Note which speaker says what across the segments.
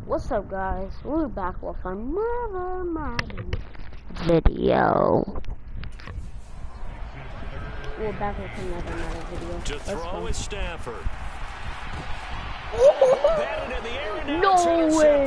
Speaker 1: What's up, guys? We're back with another Madden video. We're back with another Madden video.
Speaker 2: To throw is Stafford.
Speaker 1: No way!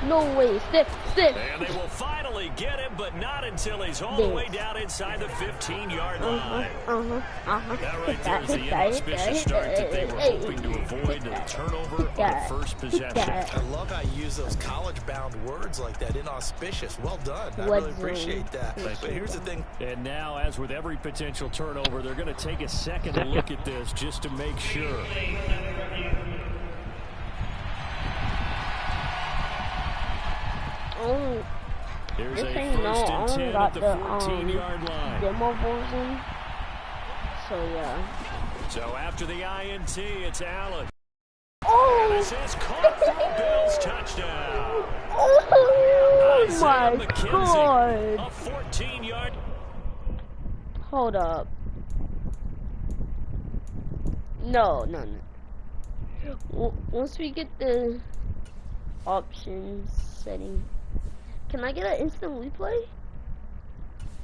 Speaker 1: No way! Stick!
Speaker 2: And they will finally get him, but not until he's all the way down inside the 15-yard line. That right there is the inauspicious start that they were hoping to avoid, the turnover on the first possession.
Speaker 3: I love how you use those college-bound words like that, inauspicious. Well done. I really appreciate that. But here's the thing.
Speaker 2: And now, as with every potential turnover, they're going to take a second to look at this just to make sure. Here's a first and 10 at the 14-yard line.
Speaker 1: Demo version. So yeah.
Speaker 2: So after the INT, it's Allen.
Speaker 1: Oh!
Speaker 2: This is caught for a Bills touchdown.
Speaker 1: Oh my God!
Speaker 2: A 14-yard.
Speaker 1: Hold up. No. Once we get the options setting. Can I get an instant replay?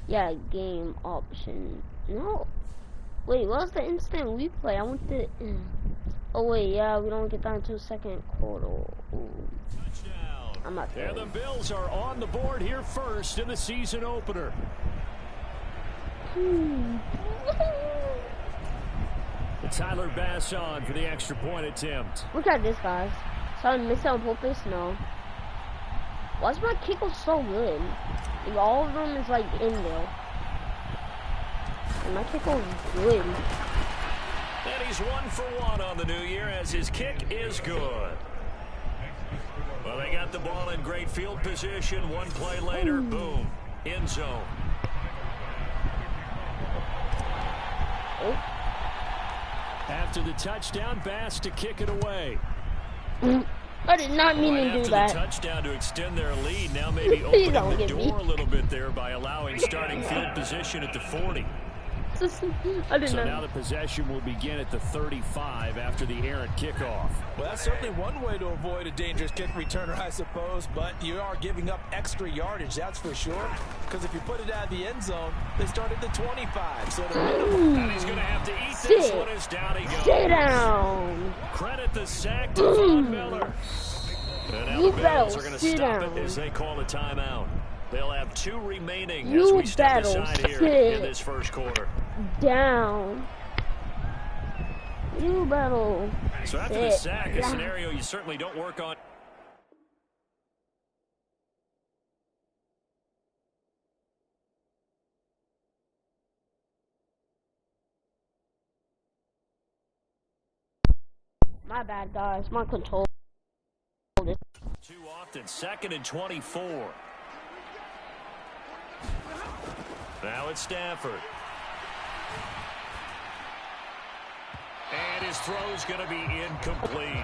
Speaker 1: Yeah, game option. No. Wait, what's the instant replay? I want the... Oh, wait, yeah, we don't get that until second quarter. Ooh. I'm not there.
Speaker 2: And the Bills are on the board here first in the season opener. Tyler Bass on for the extra point attempt.
Speaker 1: Look at this, guys. So I missed on purpose? No. Why is my kicker so good? Like, all of them is like in there. And my kicker is good.
Speaker 2: And he's 1 for 1 on the new year as his kick is good. Well, they got the ball in great field position. One play later, boom, end zone. After the touchdown, Bass to kick it away.
Speaker 1: I did not mean to do that.
Speaker 2: After the touchdown to extend their lead, now maybe opening the door a little bit there by allowing starting field position at the 40.
Speaker 1: I didn't know.
Speaker 2: So now the possession will begin at the 35 after the errant kickoff.
Speaker 3: Well, that's certainly one way to avoid a dangerous kick returner, I suppose, but you are giving up extra yardage, that's for sure. Because if you put it out of the end zone, they start at the 25. So
Speaker 2: and he's going to have to eat this one as down he goes.
Speaker 1: Sit down.
Speaker 2: Credit the sack to Von Miller. And now the Bills are going to stop it as they call a timeout. They'll have 2 remaining as we step aside here in this first quarter.
Speaker 1: Down. You battle.
Speaker 2: So after the sack, a scenario you certainly don't work on.
Speaker 1: My bad, guys. My control.
Speaker 2: Too often, 2nd and 24. Now it's Stafford. And his throw's going to be incomplete.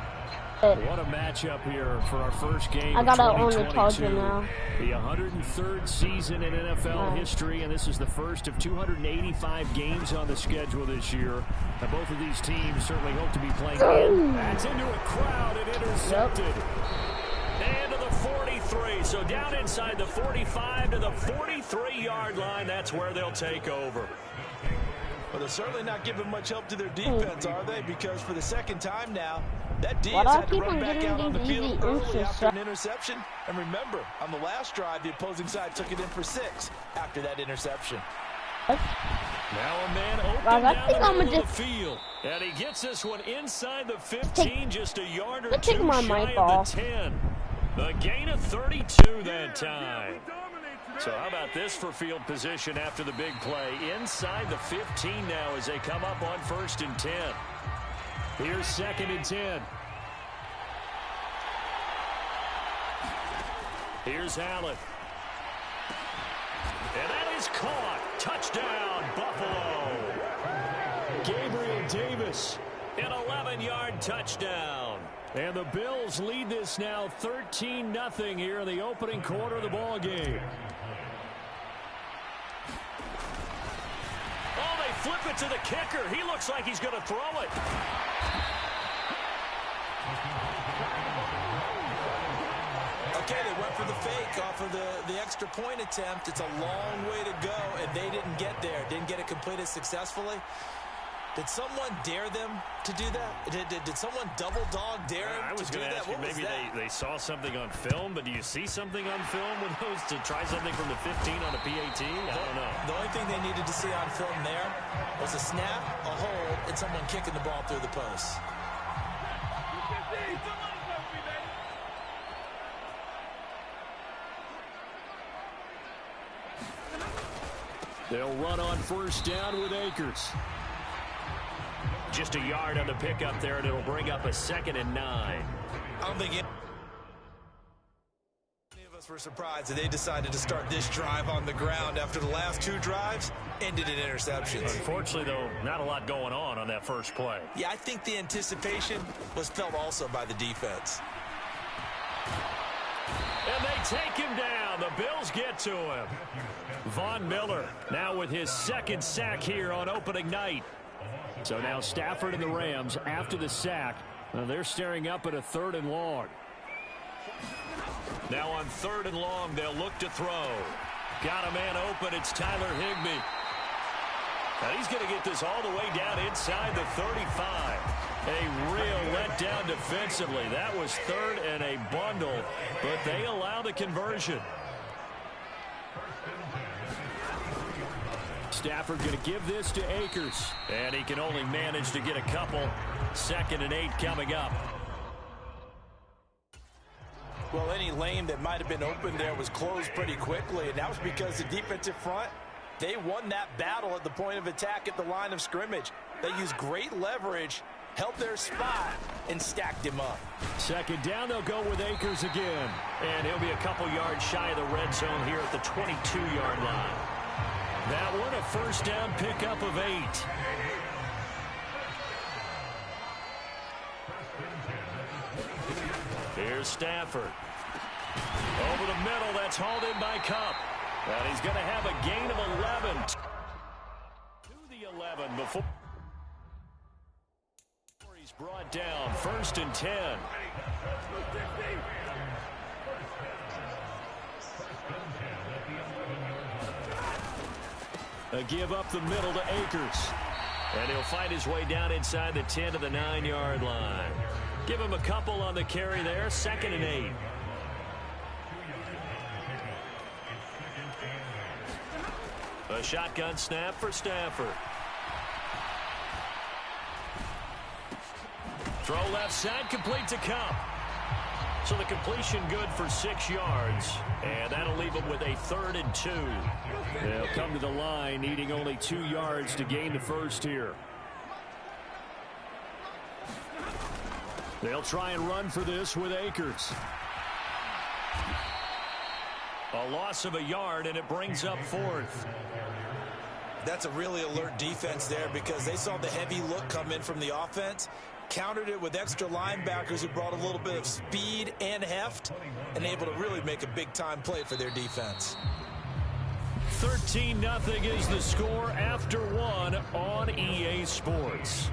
Speaker 2: What a matchup here for our first game.
Speaker 1: I gotta own the Charger now.
Speaker 2: The 103rd season in NFL history, and this is the first of 285 games on the schedule this year. Now, both of these teams certainly hope to be playing in. That's into a crowd and intercepted. And to the 43. So down inside the 45 to the 43-yard line. That's where they'll take over.
Speaker 3: Well, they're certainly not giving much help to their defense, are they? Because for the second time now, that D has had to run back out on the field early after an interception. And remember, on the last drive, the opposing side took it in for 6 after that interception.
Speaker 2: Now a man open down the middle of the field. And he gets this one inside the 15, just a yard or 2 shy of the 10. The gain of 32 that time. So how about this for field position after the big play? Inside the 15 now as they come up on 1st and 10. Here's 2nd and 10. Here's Allen. And that is caught. Touchdown, Buffalo. Gabriel Davis, an 11-yard touchdown. And the Bills lead this now 13-0 here in the opening quarter of the ball game. Oh, they flip it to the kicker. He looks like he's going to throw it.
Speaker 3: Okay, they went for the fake off of the extra point attempt. It's a long way to go, and they didn't get there. Didn't get it completed successfully. Did someone dare them to do that? Did someone double dog dare them
Speaker 2: I was going to ask you, maybe they saw something on film, but do you see something on film with those to try something from the 15 on a PAT? I don't know.
Speaker 3: The only thing they needed to see on film there was a snap, a hold, and someone kicking the ball through the post.
Speaker 2: They'll run on first down with Akers. Just a yard on the pickup there, and it'll bring up a 2nd and 9.
Speaker 3: I don't think any of us were surprised that they decided to start this drive on the ground after the last 2 drives ended in interceptions.
Speaker 2: Unfortunately, though, not a lot going on that first play.
Speaker 3: Yeah, I think the anticipation was felt also by the defense.
Speaker 2: And they take him down. The Bills get to him. Von Miller now with his 2nd sack here on opening night. So now Stafford and the Rams, after the sack, they're staring up at a 3rd and long. Now on 3rd and long, they'll look to throw. Got a man open. It's Tyler Higbee. Now he's going to get this all the way down inside the 35. A real letdown defensively. That was 3rd and a bundle, but they allow the conversion. Stafford going to give this to Akers, and he can only manage to get a couple. 2nd and 8 coming up.
Speaker 3: Well, any lane that might have been open there was closed pretty quickly, and that was because the defensive front, they won that battle at the point of attack at the line of scrimmage. They used great leverage, held their spot, and stacked him up.
Speaker 2: 2nd down, they'll go with Akers again, and he'll be a couple yards shy of the red zone here at the 22-yard line. That one a first down pickup of 8. Here's Stafford. Over the middle, that's hauled in by Kupp. And he's going to have a gain of 11. To the 11 before he's brought down. 1st and 10. A give up the middle to Akers. And he'll find his way down inside the 10 to the 9-yard line. Give him a couple on the carry there. 2nd and 8. A shotgun snap for Stafford. Throw left side, complete to Kupp. So the completion good for 6 yards. And that'll leave them with a 3rd and 2. They'll come to the line, needing only 2 yards to gain the first here. They'll try and run for this with Akers. A loss of a yard, and it brings up 4th.
Speaker 3: That's a really alert defense there because they saw the heavy look come in from the offense, countered it with extra linebackers who brought a little bit of speed and heft, and able to really make a big-time play for their defense.
Speaker 2: 13-0 is the score after 1 on EA Sports.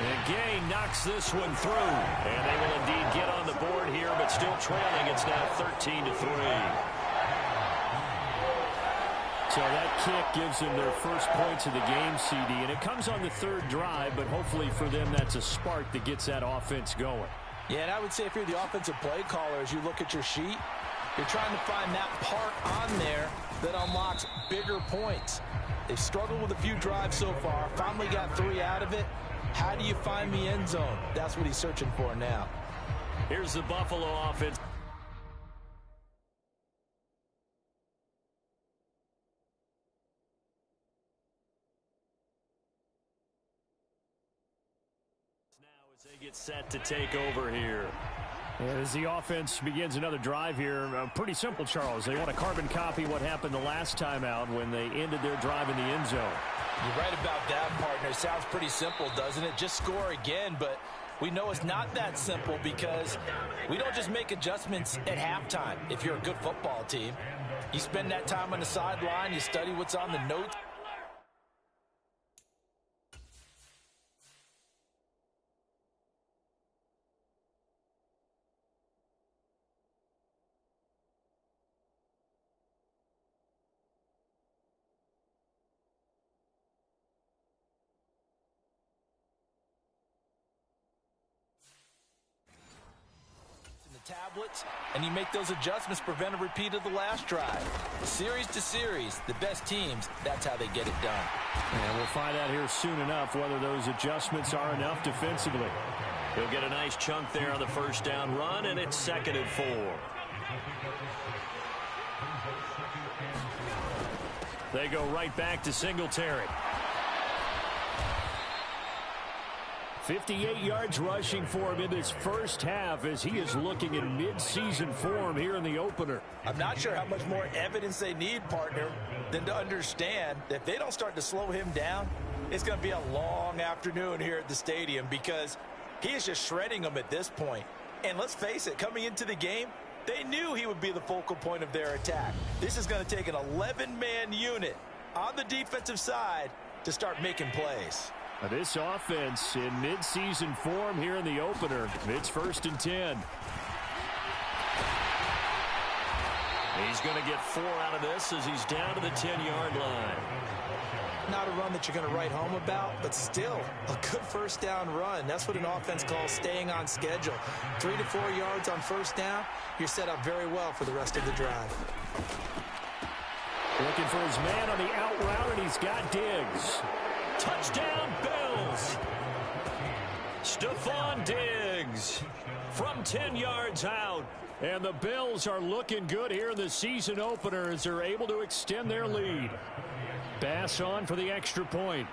Speaker 2: And Gay knocks this one through. And they will indeed get on the board here, but still trailing. It's now 13-3. So that kick gives them their first points of the game, CD. And it comes on the 3rd drive, but hopefully for them that's a spark that gets that offense going.
Speaker 3: Yeah, and I would say if you're the offensive play caller, as you look at your sheet, you're trying to find that part on there that unlocks bigger points. They've struggled with a few drives so far, finally got 3 out of it. How do you find the end zone? That's what he's searching for now.
Speaker 2: Here's the Buffalo offense. Now as they get set to take over here. As the offense begins another drive here, pretty simple, Charles. They want to carbon copy what happened the last time out when they ended their drive in the end zone.
Speaker 3: You're right about that, partner. It sounds pretty simple, doesn't it? Just score again, but we know it's not that simple because we don't just make adjustments at halftime. If you're a good football team, you spend that time on the sideline, you study what's on the notes. tablets, and you make those adjustments, prevent a repeat of the last drive. Series to series, the best teams, that's how they get it done.
Speaker 2: And we'll find out here soon enough whether those adjustments are enough defensively. He'll get a nice chunk there on the first down run, and it's 2nd and 4. They go right back to Singletary. 58 yards rushing for him in this first half as he is looking in mid-season form here in the opener.
Speaker 3: I'm not sure how much more evidence they need, partner, than to understand that if they don't start to slow him down, it's going to be a long afternoon here at the stadium because he is just shredding them at this point. And let's face it, coming into the game, they knew he would be the focal point of their attack. This is going to take an 11-man unit on the defensive side to start making plays.
Speaker 2: This offense in mid-season form here in the opener. It's 1st and 10. He's going to get 4 out of this as he's down to the 10-yard line.
Speaker 3: Not a run that you're going to write home about, but still a good first down run. That's what an offense calls staying on schedule. 3 to 4 yards on first down, you're set up very well for the rest of the drive.
Speaker 2: Looking for his man on the out route, and he's got Diggs. Touchdown, Bills! Stephon Diggs from 10 yards out. And the Bills are looking good here in the season opener as they're able to extend their lead. Bass on for the extra point.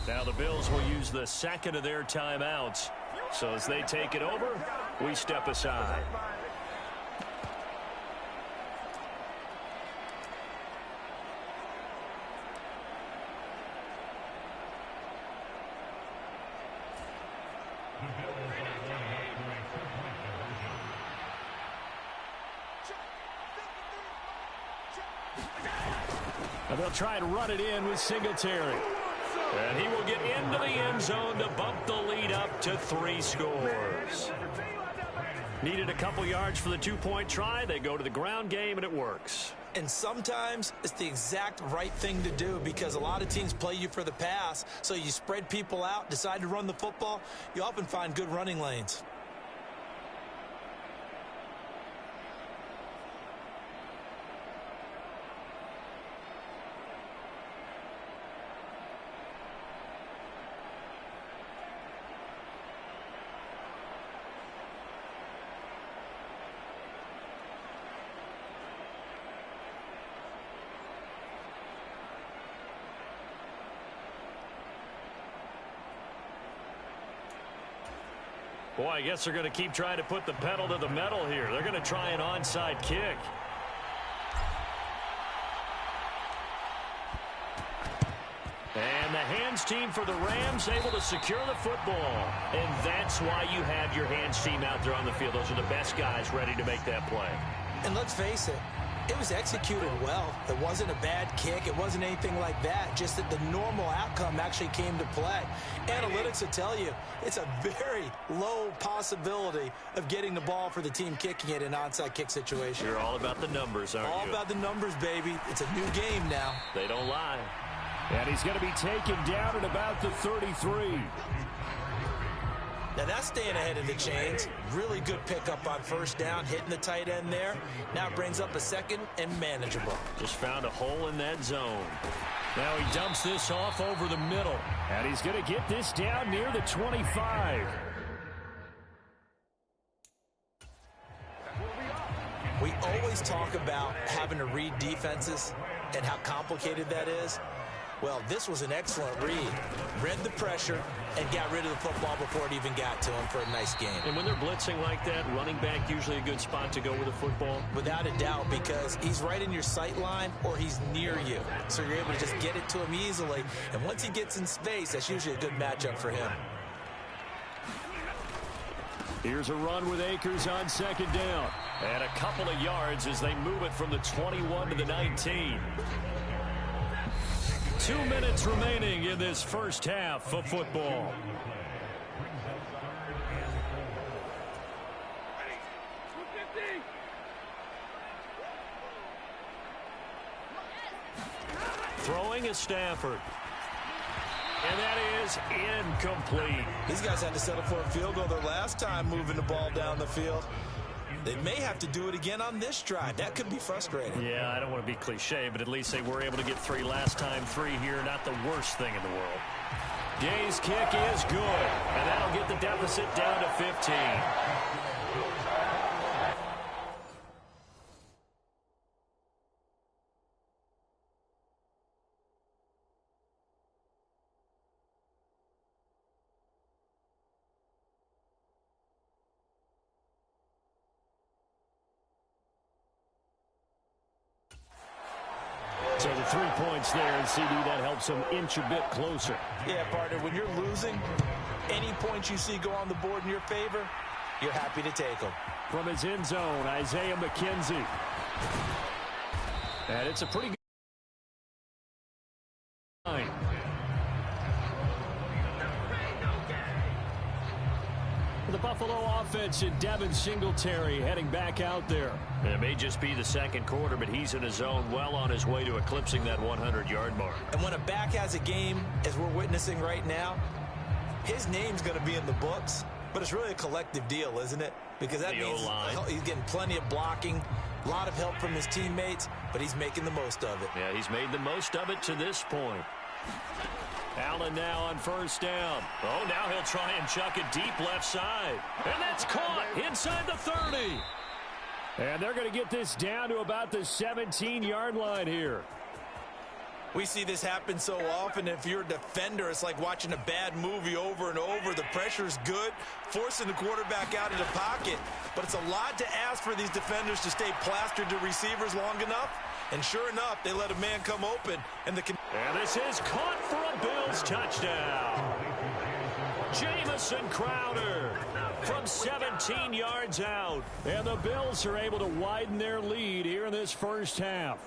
Speaker 2: Now the Bills will use the 2nd of their timeouts. So as they take it over, we step aside. And they'll try and run it in with Singletary. And he will get into the end zone to bump the lead up to 3 scores. Needed a couple yards for the 2-point try. They go to the ground game, and it works.
Speaker 3: And sometimes it's the exact right thing to do because a lot of teams play you for the pass. So you spread people out, decide to run the football. You often find good running lanes.
Speaker 2: Boy, I guess they're going to keep trying to put the pedal to the metal here. They're going to try an onside kick. And the hands team for the Rams able to secure the football. And that's why you have your hands team out there on the field. Those are the best guys ready to make that play.
Speaker 3: And let's face it, it was executed well. It wasn't a bad kick. It wasn't anything like that. Just that the normal outcome actually came to play. Analytics will tell you it's a very low possibility of getting the ball for the team kicking it in an onside kick situation.
Speaker 2: You're all about the numbers, aren't you?
Speaker 3: All about the numbers, baby. It's a new game now.
Speaker 2: They don't lie. And he's going to be taken down at about the 33.
Speaker 3: Now that's staying ahead of the chains. Really good pickup on first down, hitting the tight end there. Now it brings up a 2nd and manageable.
Speaker 2: Just found a hole in that zone. Now he dumps this off over the middle. And he's going to get this down near the 25.
Speaker 3: We always talk about having to read defenses and how complicated that is. Well, this was an excellent read. Read the pressure and got rid of the football before it even got to him for a nice game.
Speaker 2: And when they're blitzing like that, running back usually a good spot to go with the football?
Speaker 3: Without a doubt, because he's right in your sight line or he's near you. So you're able to just get it to him easily. And once he gets in space, that's usually a good matchup for him.
Speaker 2: Here's a run with Akers on 2nd down. And a couple of yards as they move it from the 21 to the 19. 2 minutes remaining in this first half of football. Throwing is Stafford. And that is incomplete.
Speaker 3: These guys had to settle for a field goal their last time moving the ball down the field. They may have to do it again on this drive. That could be frustrating.
Speaker 2: Yeah, I don't want to be cliche, but at least they were able to get 3 last time. 3 here, not the worst thing in the world. Gay's kick is good, and that'll get the deficit down to 15. So the 3 points there, and CD, that helps them inch a bit closer.
Speaker 3: Yeah, partner, when you're losing, any points you see go on the board in your favor, you're happy to take them.
Speaker 2: From his end zone, Isaiah McKenzie. And it's a pretty good line. The Buffalo offense and Devin Singletary heading back out there. It may just be the second quarter, but he's in his zone, well on his way to eclipsing that 100-yard mark.
Speaker 3: And when a back has a game, as we're witnessing right now, his name's going to be in the books, but it's really a collective deal, isn't it? Because that means he's getting plenty of blocking, a lot of help from his teammates, but he's making the most of it.
Speaker 2: Yeah, he's made the most of it to this point. Allen now on first down. Oh, now he'll try and chuck it deep left side. And that's caught inside the 30. And they're going to get this down to about the 17-yard line here.
Speaker 3: We see this happen so often. If you're a defender, it's like watching a bad movie over and over. The pressure's good, forcing the quarterback out of the pocket. But it's a lot to ask for these defenders to stay plastered to receivers long enough. And sure enough, they let a man come open. And
Speaker 2: this is caught for a Bills touchdown. Jamison Crowder from 17 yards out. And the Bills are able to widen their lead here in this first half.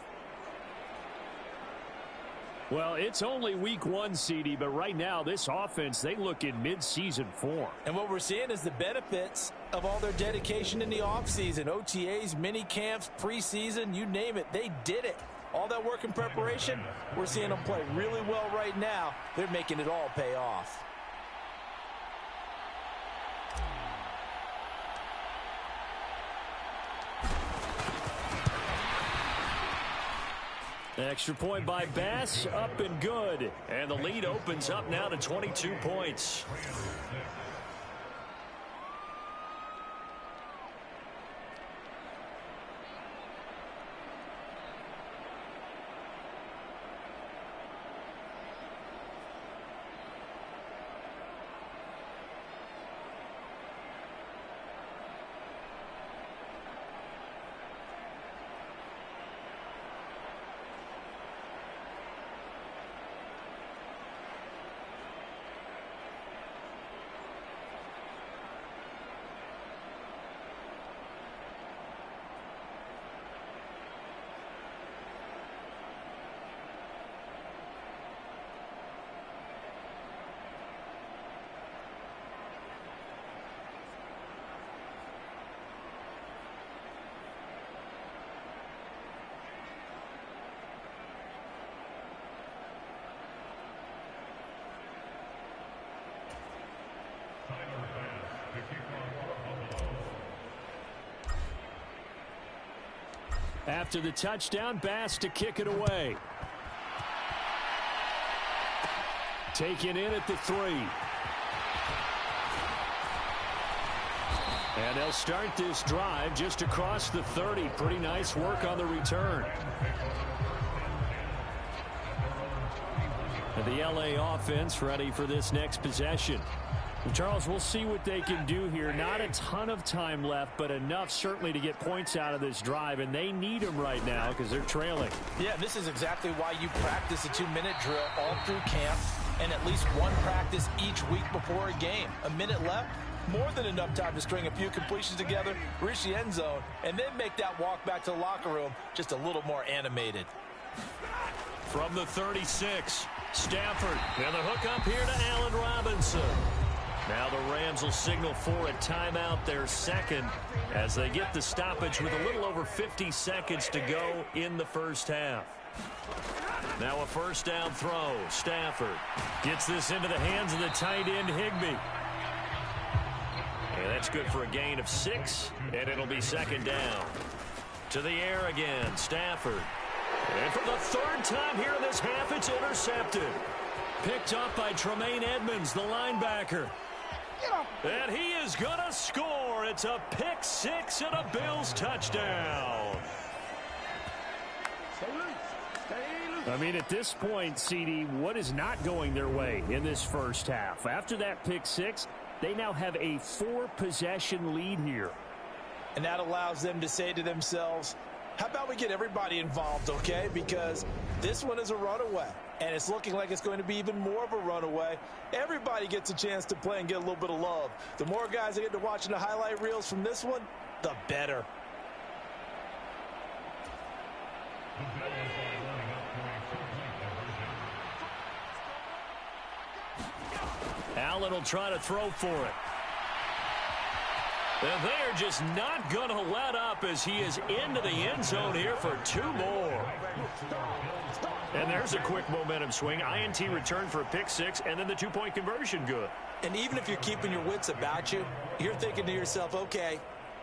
Speaker 2: Well, it's only week 1, CD, but right now this offense, they look in mid-season form.
Speaker 3: And what we're seeing is the benefits of all their dedication in the offseason. OTAs, mini camps, preseason, you name it, they did it. All that work and preparation, we're seeing them play really well right now. They're making it all pay off.
Speaker 2: Extra point by Bass, up and good. And the lead opens up now to 22 points. After the touchdown, Bass to kick it away. Taken in at the 3. And they'll start this drive just across the 30. Pretty nice work on the return. And the LA offense ready for this next possession. Charles, we'll see what they can do here. Not a ton of time left, but enough certainly to get points out of this drive, and they need them right now because they're trailing.
Speaker 3: Yeah, this is exactly why you practice a 2-minute drill all through camp and at least one practice each week before a game. A minute left, more than enough time to string a few completions together, reach the end zone, and then make that walk back to the locker room just a little more animated.
Speaker 2: From the 36, Stafford, and the hook up here to Allen Robinson. Now the Rams will signal for a timeout, their second, as they get the stoppage with a little over 50 seconds to go in the first half. Now a first down throw. Stafford gets this into the hands of the tight end, Higbee. And that's good for a gain of 6, and it'll be second down. To the air again, Stafford. And for the third time here in this half, it's intercepted. Picked up by Tremaine Edmonds, the linebacker. And he is going to score. It's a pick 6 and a Bills touchdown.
Speaker 4: I mean, at this point, CD, what is not going their way in this first half? After that pick 6, they now have a 4-possession lead here.
Speaker 3: And that allows them to say to themselves, how about we get everybody involved, okay? Because this one is a runaway, and it's looking like it's going to be even more of a runaway. Everybody gets a chance to play and get a little bit of love. The more guys that get to watching the highlight reels from this one, the better.
Speaker 2: Allen will try to throw for it. And they're just not going to let up as he is into the end zone here for 2 more. And there's a quick momentum swing. INT return for a pick 6, and then the 2-point conversion good.
Speaker 3: And even if you're keeping your wits about you, you're thinking to yourself, okay,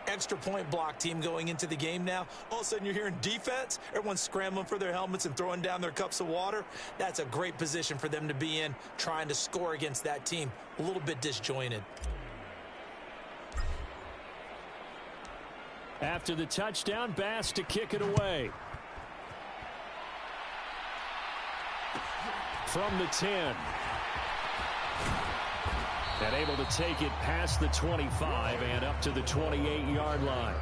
Speaker 3: extra point block team going into the game now. All of a sudden you're hearing defense. Everyone's scrambling for their helmets and throwing down their cups of water. That's a great position for them to be in, trying to score against that team. A little bit disjointed.
Speaker 2: After the touchdown, Bass to kick it away. From the 10. And able to take it past the 25 and up to the 28-yard line.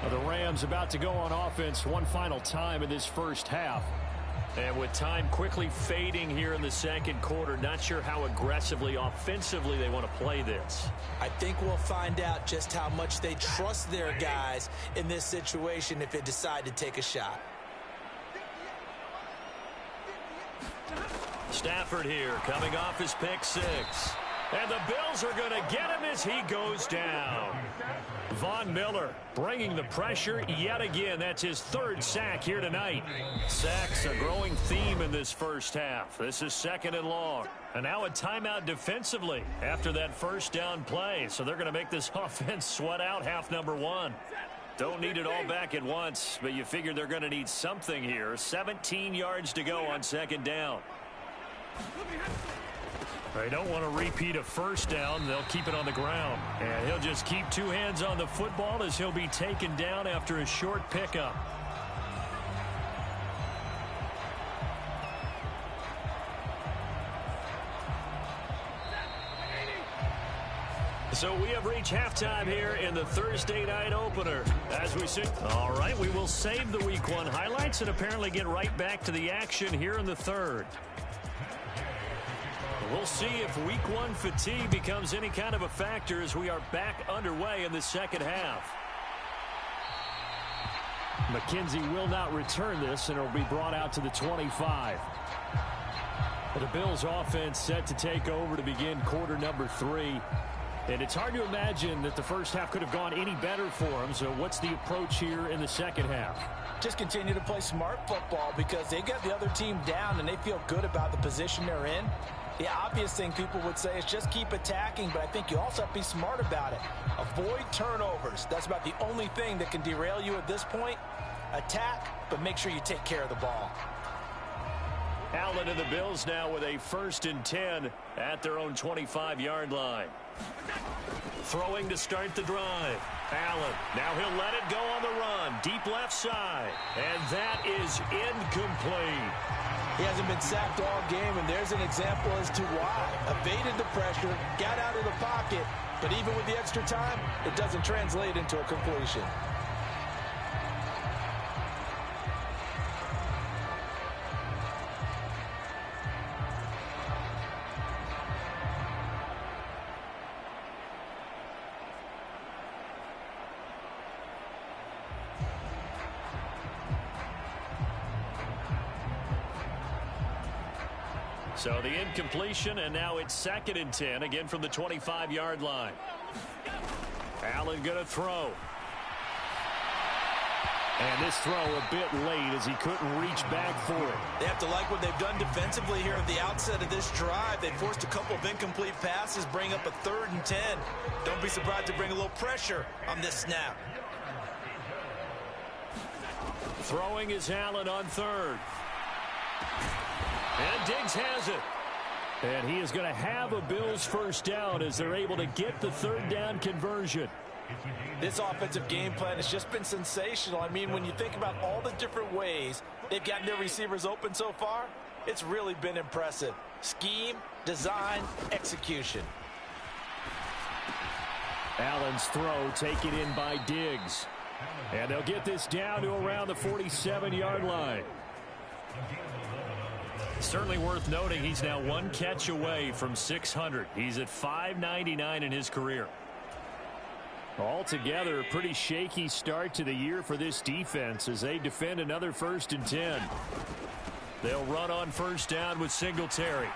Speaker 2: The Rams about to go on offense one final time in this first half. And with time quickly fading here in the second quarter, not sure how aggressively, offensively they want to play this.
Speaker 3: I think we'll find out just how much they trust their guys in this situation if they decide to take a shot.
Speaker 2: Stafford here coming off his pick 6. And the Bills are going to get him as he goes down. Von Miller bringing the pressure yet again. That's his 3rd sack here tonight. Sacks a growing theme in this first half. This is 2nd and long. And now a timeout defensively after that first down play. So they're going to make this offense sweat out half number 1. Don't need it all back at once, but you figure they're going to need something here. 17 yards to go on 2nd down. They don't want to repeat a first down. They'll keep it on the ground. And he'll just keep 2 hands on the football as he'll be taken down after a short pickup. So we have reached halftime here in the Thursday night opener. As we sit, all right, we will save the Week 1 highlights and apparently get right back to the action here in the 3rd. We'll see if Week 1 fatigue becomes any kind of a factor as we are back underway in the second half. McKenzie will not return this, and it will be brought out to the 25. The Bills offense set to take over to begin quarter number 3. And it's hard to imagine that the first half could have gone any better for them. So what's the approach here in the second half?
Speaker 3: Just continue to play smart football because they got the other team down and they feel good about the position they're in. The obvious thing people would say is just keep attacking, but I think you also have to be smart about it. Avoid turnovers. That's about the only thing that can derail you at this point. Attack, but make sure you take care of the ball.
Speaker 2: Allen and the Bills now with a 1st and 10 at their own 25-yard line. Throwing to start the drive. Allen, now he'll let it go on the run. Deep left side. And that is incomplete.
Speaker 3: He hasn't been sacked all game, and there's an example as to why. Evaded the pressure, got out of the pocket, but even with the extra time, it doesn't translate into a completion.
Speaker 2: So the incompletion, and now it's 2nd and 10, again from the 25-yard line. Allen going to throw. And this throw a bit late as he couldn't reach back for it.
Speaker 3: They have to like what they've done defensively here at the outset of this drive. They forced a couple of incomplete passes, bring up a 3rd and 10. Don't be surprised to bring a little pressure on this snap.
Speaker 2: Throwing is Allen on 3rd. And Diggs has it. And he is going to have a Bills first down as they're able to get the 3rd down conversion.
Speaker 3: This offensive game plan has just been sensational. I mean, when you think about all the different ways they've gotten their receivers open so far, it's really been impressive. Scheme, design, execution.
Speaker 2: Allen's throw taken in by Diggs. And they'll get this down to around the 47-yard line. Certainly worth noting he's now 1 catch away from 600. He's at 599 in his career. Altogether, a pretty shaky start to the year for this defense as they defend another 1st and 10. They'll run on 1st down with Singletary.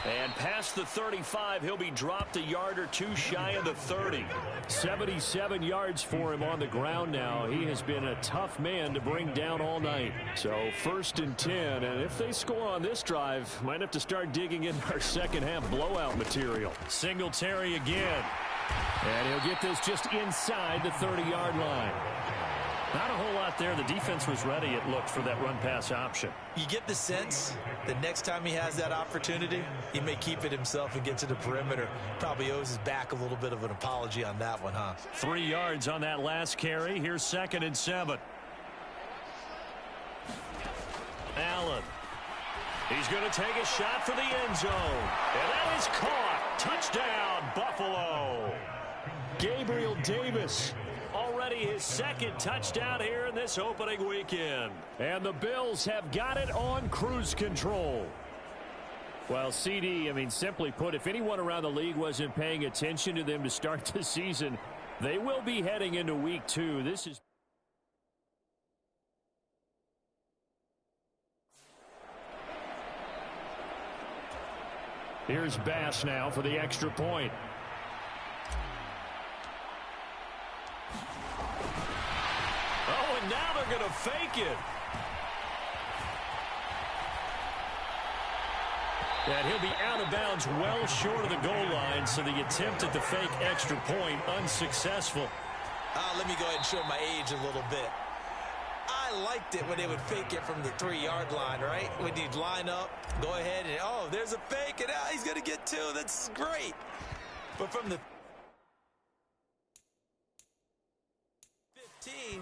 Speaker 2: And past the 35, he'll be dropped a yard or 2 shy of the 30. 77 yards for him on the ground now. He has been a tough man to bring down all night. So 1st and 10, and if they score on this drive, might have to start digging in our second half blowout material. Singletary again. And he'll get this just inside the 30-yard line. Not a whole lot there. The defense was ready, it looked, for that run-pass option.
Speaker 3: You get the sense that next time he has that opportunity, he may keep it himself and get to the perimeter. Probably owes his back a little bit of an apology on that one, huh?
Speaker 2: 3 yards on that last carry. Here's 2nd and 7. Allen. He's going to take a shot for the end zone. And that is caught. Touchdown, Buffalo. Gabriel Davis. Already his 2nd touchdown here in this opening weekend. And the Bills have got it on cruise control. Well, CD, I mean, simply put, if anyone around the league wasn't paying attention to them to start the season, they will be heading into week 2. This is... Here's Bass now for the extra point. Oh, and now they're going to fake it. And he'll be out of bounds well short of the goal line, so the attempt at the fake extra point unsuccessful.
Speaker 3: Let me go ahead and show my age a little bit. I liked it when they would fake it from the 3-yard line, right? When you'd line up, go ahead and, oh, there's a fake, and he's going to get 2. That's great. But from the 15,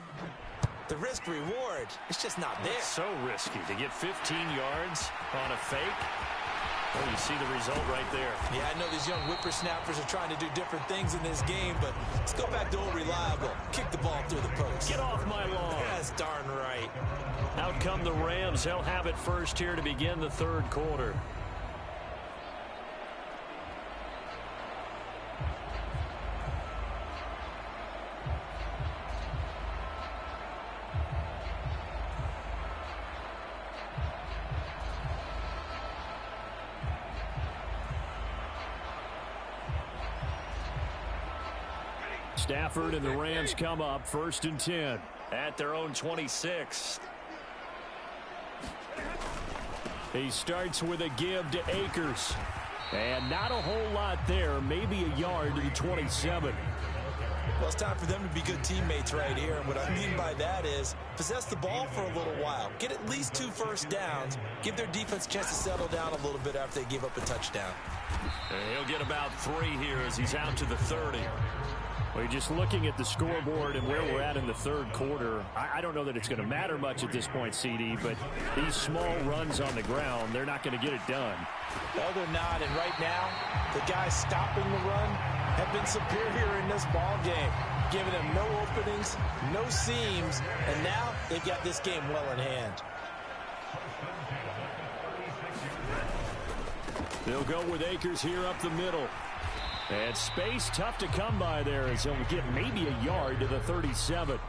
Speaker 3: the risk reward, it's just not there.
Speaker 2: It's so risky to get 15 yards on a fake. Well, you see the result right there.
Speaker 3: Yeah, I know these young whippersnappers are trying to do different things in this game, but let's go back to old reliable. Kick the ball through the post.
Speaker 2: Get off my lawn.
Speaker 3: That's darn right.
Speaker 2: Out come the Rams. They'll have it first here to begin the 3rd quarter. Stafford and the Rams come up 1st and 10 at their own 26. He starts with a give to Akers. And not a whole lot there, maybe a yard to the 27.
Speaker 3: Well, it's time for them to be good teammates right here. And what I mean by that is possess the ball for a little while. Get at least 2 first downs. Give their defense a chance to settle down a little bit after they give up a touchdown.
Speaker 2: And he'll get about 3 here as he's out to the 30. Well, just looking at the scoreboard and where we're at in the 3rd quarter, I don't know that it's going to matter much at this point, CD, but these small runs on the ground, they're not going to get it done.
Speaker 3: No, they're not. And right now, the guys stopping the run have been superior in this ball game, giving them no openings, no seams, and now they've got this game well in hand.
Speaker 2: They'll go with Akers here up the middle.
Speaker 4: And space tough to come by there as he'll get maybe a yard to the 37.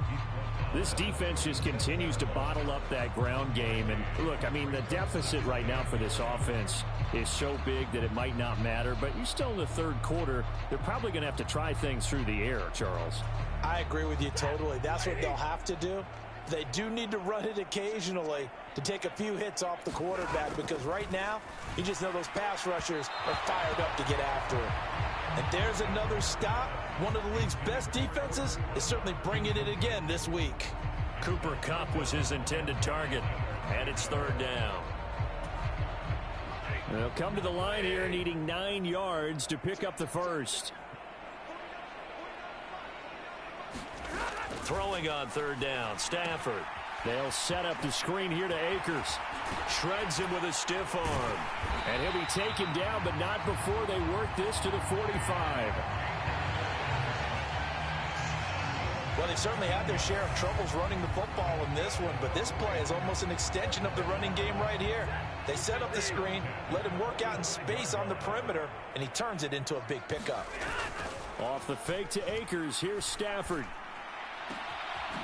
Speaker 4: This defense just continues to bottle up that ground game. And look, I mean, the deficit right now for this offense is so big that it might not matter. But you're still in the third quarter. They're probably going to have to try things through the air, Charles.
Speaker 3: I agree with you totally. That's what they'll have to do. They do need to run it occasionally to take a few hits off the quarterback, because right now, you just know those pass rushers are fired up to get after him. And there's another stop. One of the league's best defenses is certainly bringing it again this week.
Speaker 2: Cooper Kupp was his intended target, and it's third down.
Speaker 4: They'll come to the line here needing 9 yards to pick up the first.
Speaker 2: Throwing on third down, Stafford.
Speaker 4: They'll set up the screen here to Akers.
Speaker 2: Shreds him with a stiff arm.
Speaker 4: And he'll be taken down, but not before they work this to the 45.
Speaker 3: Well, they certainly had their share of troubles running the football in this one, but this play is almost an extension of the running game right here. They set up the screen, let him work out in space on the perimeter, and he turns it into a big pickup.
Speaker 4: Off the fake to Akers, here's Stafford.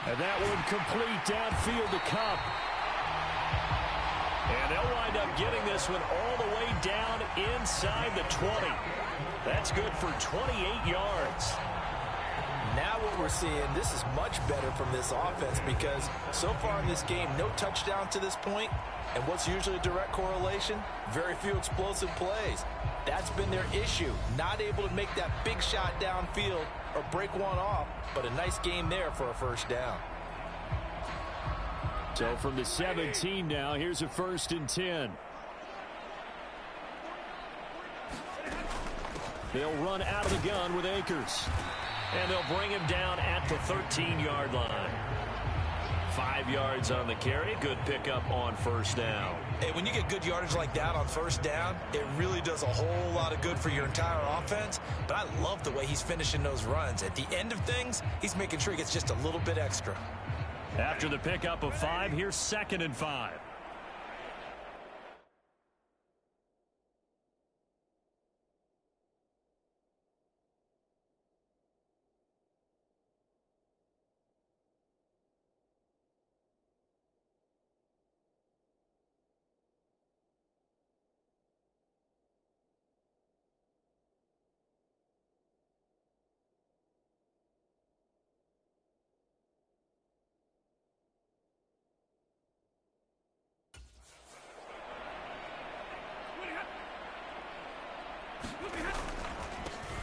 Speaker 4: And that one complete downfield to Kupp.
Speaker 2: And they'll wind up getting this one all the way down inside the 20. That's good for 28 yards.
Speaker 3: Now what we're seeing, this is much better from this offense, because so far in this game, no touchdown to this point. And what's usually a direct correlation? Very few explosive plays. That's been their issue. Not able to make that big shot downfield or break one off, but a nice game there for a first down.
Speaker 4: So from the 17 now, here's a 1st and 10. They'll run out of the gun with Akers.
Speaker 2: And they'll bring him down at the 13-yard line. 5 yards on the carry. Good pickup on first down.
Speaker 3: Hey, when you get good yardage like that on first down, it really does a whole lot of good for your entire offense. But I love the way he's finishing those runs. At the end of things, he's making sure he gets just a little bit extra.
Speaker 2: After the pickup of 5, here's 2nd and 5.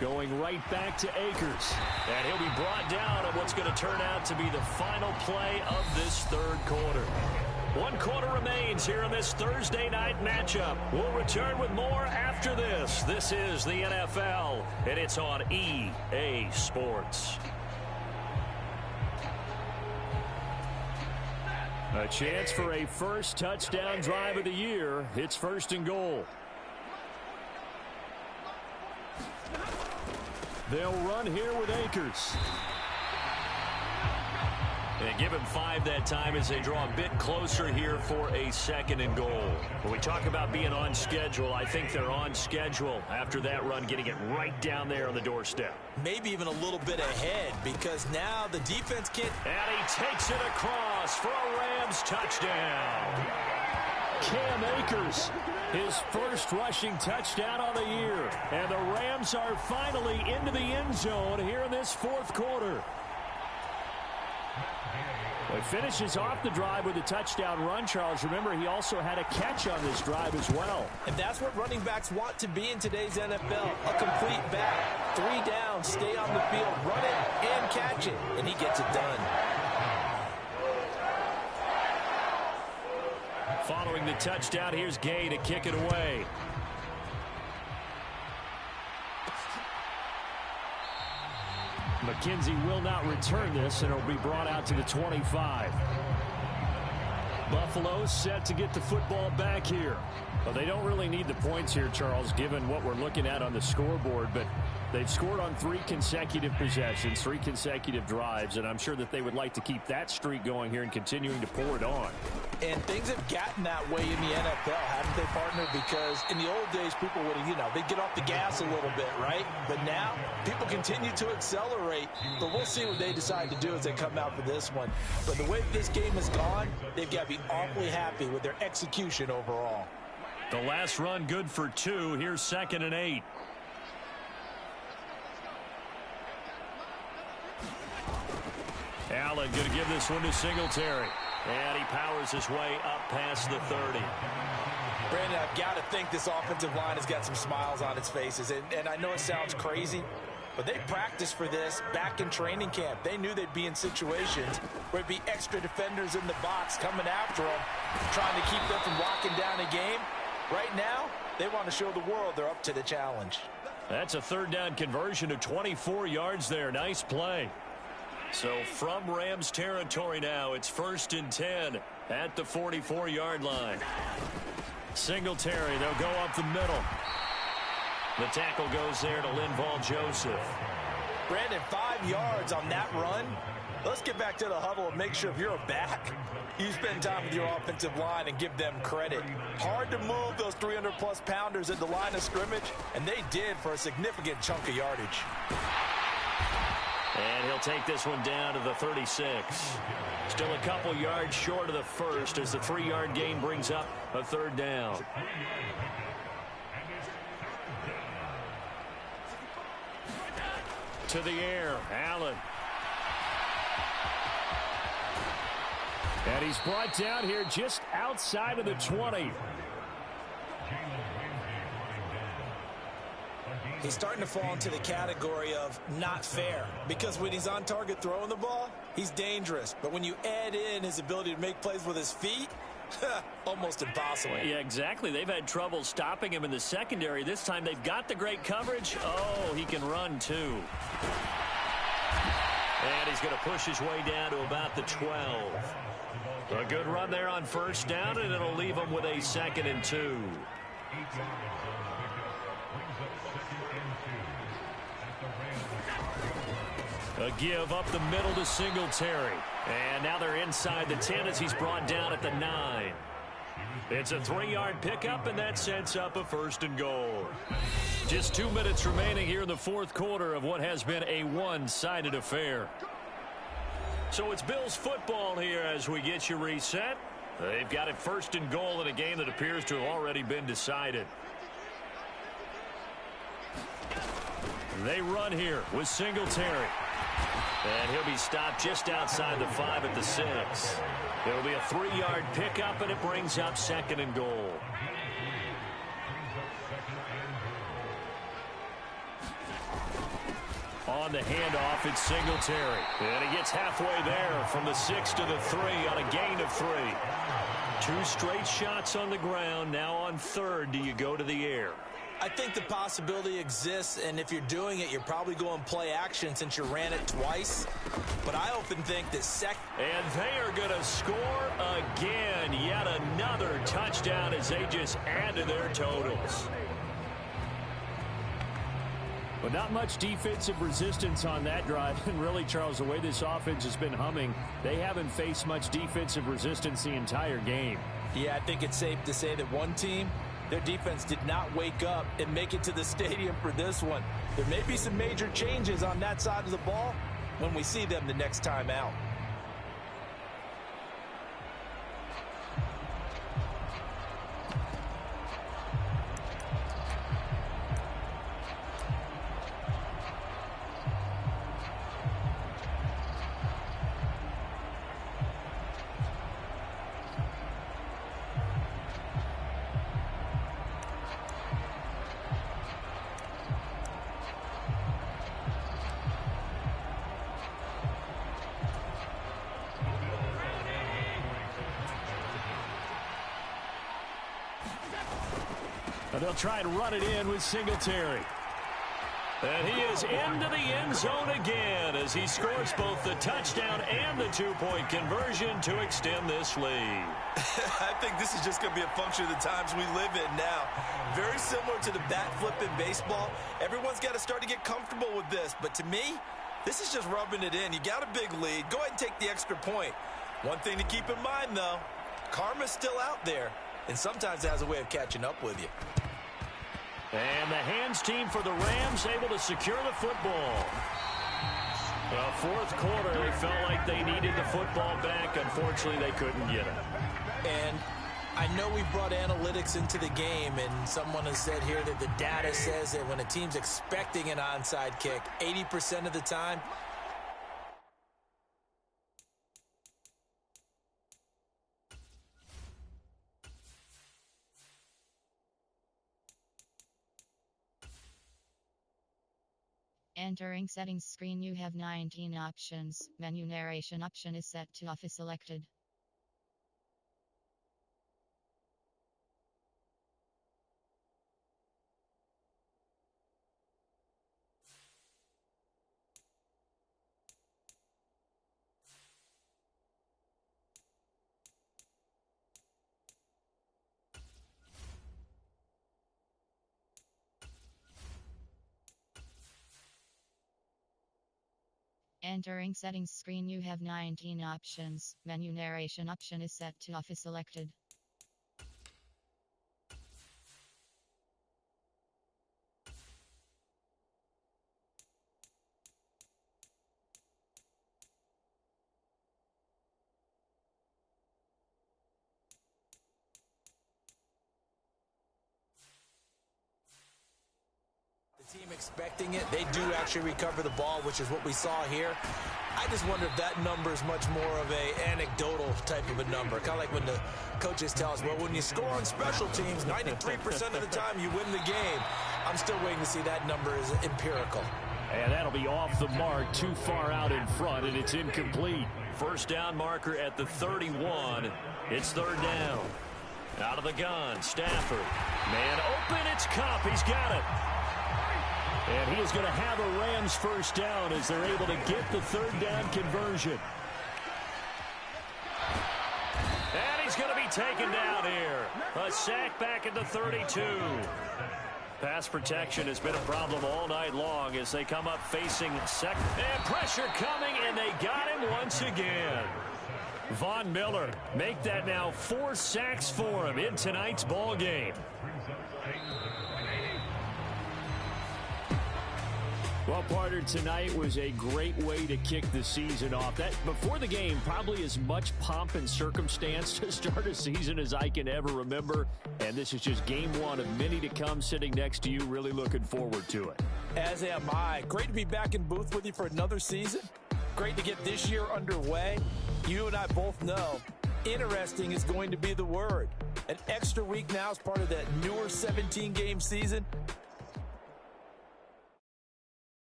Speaker 4: Going right back to Akers.
Speaker 2: And he'll be brought down on what's going to turn out to be the final play of this third quarter. 1 quarter remains here in this Thursday night matchup. We'll return with more after this. This is the NFL, and it's on EA Sports.
Speaker 4: A chance for a first touchdown drive of the year. It's 1st and goal. They'll run here with Akers.
Speaker 2: And give him 5 that time as they draw a bit closer here for a 2nd and goal. When we talk about being on schedule, I think they're on schedule after that run, getting it right down there on the doorstep.
Speaker 3: Maybe even a little bit ahead, because now the defense can't.
Speaker 2: And he takes it across for a Rams touchdown.
Speaker 4: Cam Akers, his first rushing touchdown on the year. And the Rams are finally into the end zone here in this 4th quarter. Well, he finishes off the drive with a touchdown run, Charles. Remember, he also had a catch on this drive as well.
Speaker 3: And that's what running backs want to be in today's NFL. A complete back. 3 down, stay on the field, run it, and catch it. And he gets it done.
Speaker 2: Following the touchdown, here's Gay to kick it away.
Speaker 4: McKenzie will not return this, and it'll be brought out to the 25. Buffalo set to get the football back here. Well, they don't really need the points here, Charles, given what we're looking at on the scoreboard, but They've scored on 3 consecutive possessions, 3 consecutive drives, and I'm sure that they would like to keep that streak going here and continuing to pour it on.
Speaker 3: And things have gotten that way in the NFL, haven't they, partner? Because in the old days, people would, they'd get off the gas a little bit, right? But now, people continue to accelerate. But we'll see what they decide to do as they come out for this one. But the way this game has gone, they've got to be awfully happy with their execution overall.
Speaker 4: The last run good for 2. Here's 2nd and 8. Allen going to give this one to Singletary. And he powers his way up past the 30.
Speaker 3: Brandon, I've got to think this offensive line has got some smiles on its faces. And I know it sounds crazy, but they practiced for this back in training camp. They knew they'd be in situations where there'd be extra defenders in the box coming after them, trying to keep them from locking down a game. Right now, they want to show the world they're up to the challenge.
Speaker 4: That's a 3rd down conversion of 24 yards there. Nice play. So from Rams territory now, it's 1st and 10 at the 44-yard line. Singletary, they'll go up the middle. The tackle goes there to Linval Joseph.
Speaker 3: Brandon, 5 yards on that run. Let's get back to the huddle and make sure if you're a back, you spend time with your offensive line and give them credit. Hard to move those 300-plus pounders at the line of scrimmage, and they did for a significant chunk of yardage.
Speaker 4: And he'll take this one down to the 36. Still a couple yards short of the first as the 3-yard gain brings up a 3rd down. To the air, Allen. And he's brought down here just outside of the 20.
Speaker 3: He's starting to fall into the category of not fair, because when he's on target throwing the ball, he's dangerous. But when you add in his ability to make plays with his feet, almost impossible.
Speaker 4: Yeah, exactly. They've had trouble stopping him in the secondary. This time they've got the great coverage. Oh, he can run too. And he's going to push his way down to about the 12. A good run there on 1st down, and it'll leave him with a 2nd and 2. A give up the middle to Singletary. And now they're inside the 10 as he's brought down at the 9. It's a 3-yard pickup, and that sets up a 1st and goal. Just 2 minutes remaining here in the 4th quarter of what has been a one-sided affair. So it's Bills football here as we get you reset. They've got it 1st and goal in a game that appears to have already been decided. They run here with Singletary. And he'll be stopped just outside the 5 at the 6. It'll be a 3-yard pickup, and it brings up 2nd and goal. On the handoff, it's Singletary. And he gets halfway there from the 6 to the 3 on a gain of 3. 2 straight shots on the ground. Now on 3rd, do you go to the air?
Speaker 3: I think the possibility exists, and if you're doing it, you're probably going play action since you ran it twice. But I often think that
Speaker 4: And they are going to score again. Yet another touchdown as they just add to their totals. But not much defensive resistance on that drive. And really, Charles, the way this offense has been humming, they haven't faced much defensive resistance the entire game.
Speaker 3: Yeah, I think it's safe to say that one team, their defense did not wake up and make it to the stadium for this one. There may be some major changes on that side of the ball when we see them the next time out.
Speaker 4: They'll try and run it in with Singletary.
Speaker 2: And he is into the end zone again as he scores both the touchdown and the two-point conversion to extend this lead.
Speaker 3: I think this is just going to be a function of the times we live in now. Very similar to the bat flip in baseball. Everyone's got to start to get comfortable with this. But to me, this is just rubbing it in. You got a big lead. Go ahead and take the extra point. One thing to keep in mind, though, karma's still out there, and sometimes it has a way of catching up with you.
Speaker 2: And the hands team for the Rams able to secure the football. The fourth quarter, they felt like they needed the football back. Unfortunately, they couldn't get it.
Speaker 3: And I know we brought analytics into the game, and someone has said here that the data says that when a team's expecting an onside kick, 80% of the time,
Speaker 5: Entering settings screen, you have 19 options. Menu narration option is set to off is selected. Entering settings screen, you have 19 options. Menu narration option is set to off is selected.
Speaker 3: team expecting it, they do actually recover the ball, which is what we saw here. I just wonder if that number is much more of a anecdotal type of a number. Kind of like when the coaches tell us, well, when you score on special teams, 93% of the time you win the game. I'm still waiting to see that number is empirical.
Speaker 4: And that'll be off the mark, too far out in front, and it's incomplete.
Speaker 2: First down marker at the 31. It's third down. Out of the gun, Stafford. Man open, it's Kupp. He's got it. And he is going to have a Rams first down as they're able to get the third down conversion. And he's going to be taken down here. A sack back at the 32. Pass protection has been a problem all night long as they come up facing second. And pressure coming, and they got him once again. Von Miller make that now 4 sacks for him in tonight's ball game.
Speaker 4: Well, partner, tonight was a great way to kick the season off. That before the game, probably as much pomp and circumstance to start a season as I can ever remember. And this is just game one of many to come. Sitting next to you, really looking forward to it.
Speaker 3: As am I. Great to be back in booth with you for another season. Great to get this year underway. You and I both know interesting is going to be the word. An extra week now as part of that newer 17-game season.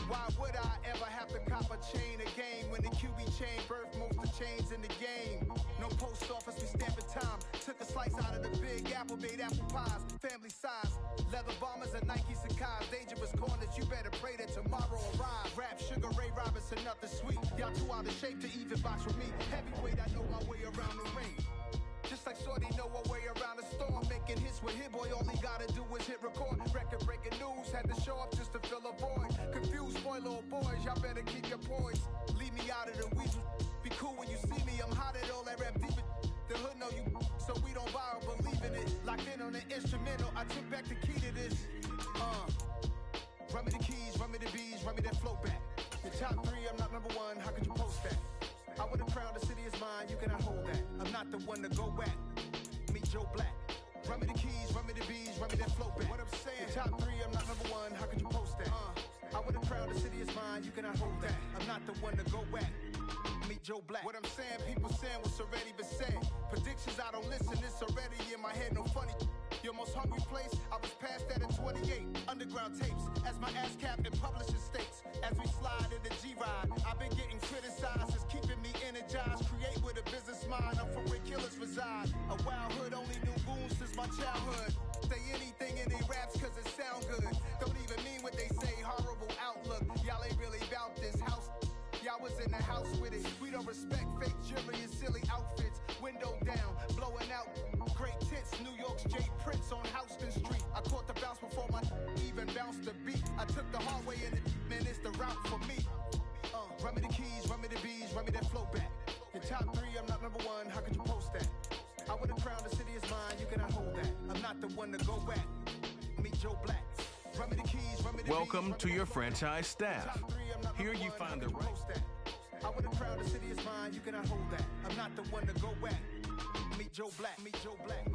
Speaker 6: Why would I ever have to cop a chain a game when the QB chain birthed most of the chains in the game? No post office, we stamping time. Took a slice out of the big apple, made apple pies, family size. Leather bombers and Nike Sacai's. Dangerous corners, you better pray that tomorrow arrives. Rap, Sugar Ray Robinson, nothing sweet. Y'all too out of shape to even box with me. Heavyweight, I know my way around the ring. Just like Shorty know her way around the storm. Making hits with Hit Boy, all he gotta do is hit record. Record breaking news, had to show up just to fill a void. Confused boy, little boys, y'all better keep your poise. Leave me out of the weasel. Be cool when you see me, I'm hot at all that rap deep. The hood know you, so we don't borrow, believe in it. Locked in on the instrumental, I took back the key to this. Run me the keys, run me the bees, run me that flow back. The top 3, I'm not number 1, how could you post that? I would have crowned the city is mine, you cannot hold that. I'm not the one to go back. Meet Joe Black. Run me the keys, run me the bees, run me that flow back. What I'm saying, top 3, I'm not number 1, how could you post that? I would have crowned the city is mine, you cannot hold that. I'm not the one to go back. Meet Joe Black. What I'm saying, people saying what's already been said. Predictions, I don't listen, it's already in my head, no funny. Your most hungry place, I was past that at 28. Underground tapes, as my ass cap in publishing states. As we slide in the G-Ride, I've been getting criticized as keeping me energized. Create with a business mind, I'm from where killers reside. A wild hood, only knew goons since my childhood. Say anything in they raps cause it sound good. Don't even mean what they say, horrible outlook. Y'all ain't really about this house. Y'all was in the house with it. We don't respect fake jewelry and silly outfits. Window down, blowing out great tits. New York's J. Prince on Houston Street. I caught the bounce before my even bounced the beat. I took the hard way and man, it's the route for me. Run me the keys, run me the bees, run me that flow back. In top 3, I'm not number 1, how could you post that? I would've crowned the city is mine, you cannot hold that. I'm not the one to go back. Meet Joe Black. Run me the keys, run me the
Speaker 7: Welcome
Speaker 6: bees,
Speaker 7: to your franchise staff. Here you find the right.
Speaker 6: I would've crowned the city is mine, you cannot hold that. I'm not the one to go back. Meet Joe Black, meet Joe Black.